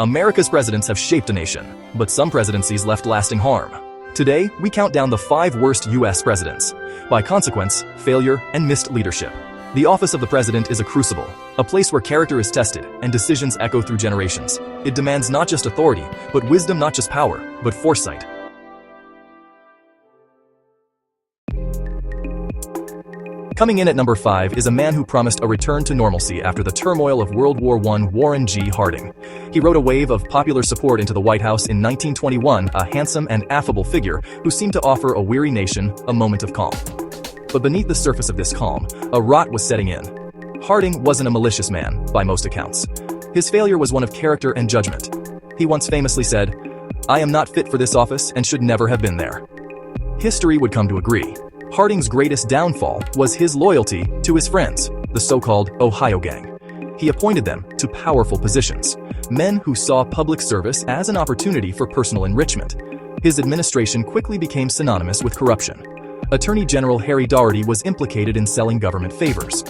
America's presidents have shaped a nation, but some presidencies left lasting harm. Today, we count down the 5 worst U.S. presidents. By consequence, failure, and missed leadership. The office of the president is a crucible, a place where character is tested and decisions echo through generations. It demands not just authority, but wisdom, not just power, but foresight. Coming in at number 5 is a man who promised a return to normalcy after the turmoil of World War I, Warren G. Harding. He rode a wave of popular support into the White House in 1921, a handsome and affable figure who seemed to offer a weary nation a moment of calm. But beneath the surface of this calm, a rot was setting in. Harding wasn't a malicious man, by most accounts. His failure was one of character and judgment. He once famously said, "I am not fit for this office and should never have been there." History would come to agree. Harding's greatest downfall was his loyalty to his friends, the so-called Ohio Gang. He appointed them to powerful positions, men who saw public service as an opportunity for personal enrichment. His administration quickly became synonymous with corruption. Attorney General Harry Daugherty was implicated in selling government favors.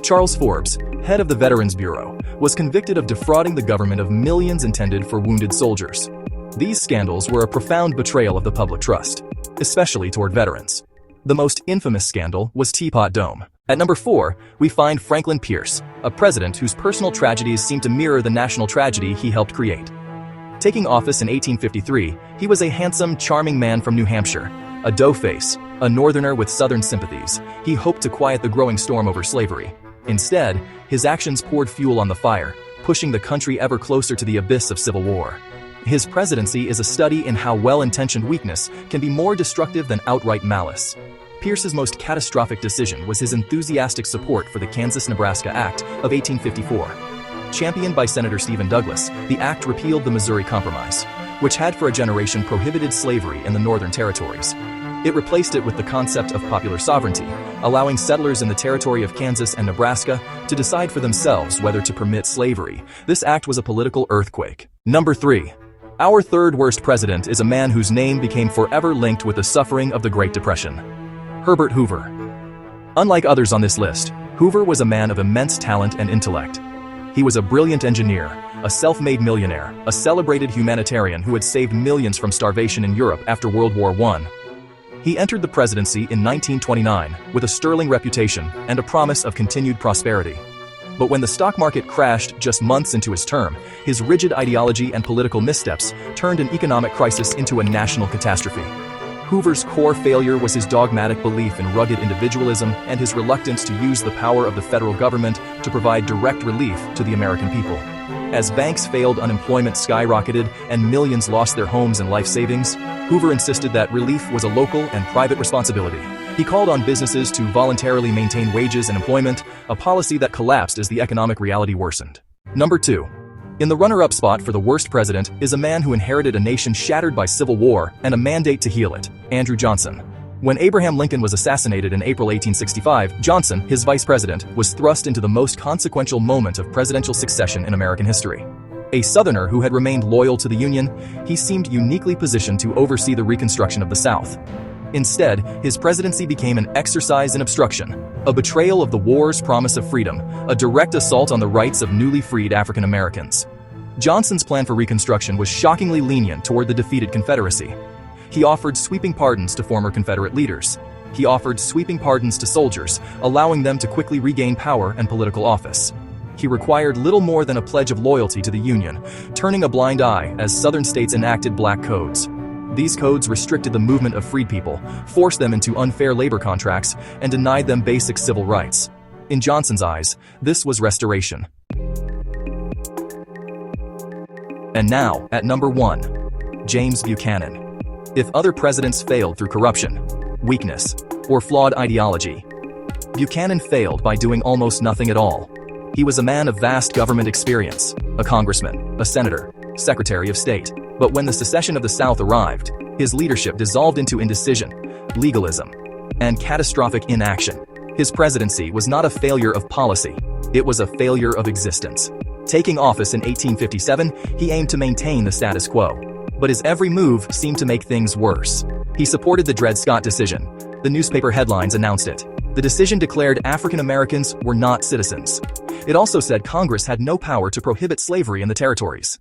Charles Forbes, head of the Veterans Bureau, was convicted of defrauding the government of millions intended for wounded soldiers. These scandals were a profound betrayal of the public trust, especially toward veterans. The most infamous scandal was Teapot Dome. At number 4, we find Franklin Pierce, a president whose personal tragedies seem to mirror the national tragedy he helped create. Taking office in 1853, he was a handsome, charming man from New Hampshire, a doughface, a northerner with southern sympathies. He hoped to quiet the growing storm over slavery. Instead, his actions poured fuel on the fire, pushing the country ever closer to the abyss of civil war. His presidency is a study in how well-intentioned weakness can be more destructive than outright malice. Pierce's most catastrophic decision was his enthusiastic support for the Kansas-Nebraska Act of 1854. Championed by Senator Stephen Douglas, the act repealed the Missouri Compromise, which had for a generation prohibited slavery in the Northern Territories. It replaced it with the concept of popular sovereignty, allowing settlers in the territory of Kansas and Nebraska to decide for themselves whether to permit slavery. This act was a political earthquake. Number 3. Our third worst president is a man whose name became forever linked with the suffering of the Great Depression. Herbert Hoover. Unlike others on this list, Hoover was a man of immense talent and intellect. He was a brilliant engineer, a self-made millionaire, a celebrated humanitarian who had saved millions from starvation in Europe after World War I. He entered the presidency in 1929 with a sterling reputation and a promise of continued prosperity. But when the stock market crashed just months into his term, his rigid ideology and political missteps turned an economic crisis into a national catastrophe. Hoover's core failure was his dogmatic belief in rugged individualism and his reluctance to use the power of the federal government to provide direct relief to the American people. As banks failed, unemployment skyrocketed, and millions lost their homes and life savings, Hoover insisted that relief was a local and private responsibility. He called on businesses to voluntarily maintain wages and employment, a policy that collapsed as the economic reality worsened. Number 2. In the runner-up spot for the worst president is a man who inherited a nation shattered by civil war and a mandate to heal it, Andrew Johnson. When Abraham Lincoln was assassinated in April 1865, Johnson, his vice president, was thrust into the most consequential moment of presidential succession in American history. A Southerner who had remained loyal to the Union, he seemed uniquely positioned to oversee the Reconstruction of the South. Instead, his presidency became an exercise in obstruction, a betrayal of the war's promise of freedom, a direct assault on the rights of newly freed African Americans. Johnson's plan for Reconstruction was shockingly lenient toward the defeated Confederacy. He offered sweeping pardons to former Confederate leaders. He offered sweeping pardons to soldiers, allowing them to quickly regain power and political office. He required little more than a pledge of loyalty to the Union, turning a blind eye as Southern states enacted black codes. These codes restricted the movement of freed people, forced them into unfair labor contracts, and denied them basic civil rights. In Johnson's eyes, this was restoration. And now, at number 1, James Buchanan. If other presidents failed through corruption, weakness, or flawed ideology, Buchanan failed by doing almost nothing at all. He was a man of vast government experience, a congressman, a senator, Secretary of State. But when the secession of the South arrived, his leadership dissolved into indecision, legalism, and catastrophic inaction. His presidency was not a failure of policy, it was a failure of existence. Taking office in 1857, he aimed to maintain the status quo. But his every move seemed to make things worse. He supported the Dred Scott decision. The newspaper headlines announced it. The decision declared African Americans were not citizens. It also said Congress had no power to prohibit slavery in the territories.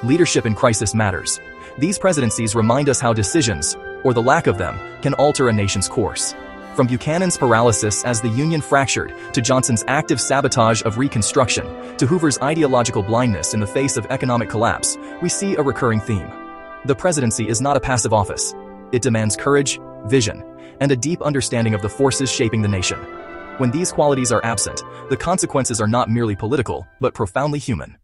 Leadership in crisis matters. These presidencies remind us how decisions, or the lack of them, can alter a nation's course. From Buchanan's paralysis as the Union fractured, to Johnson's active sabotage of Reconstruction, to Hoover's ideological blindness in the face of economic collapse, we see a recurring theme. The presidency is not a passive office. It demands courage, vision, and a deep understanding of the forces shaping the nation. When these qualities are absent, the consequences are not merely political, but profoundly human.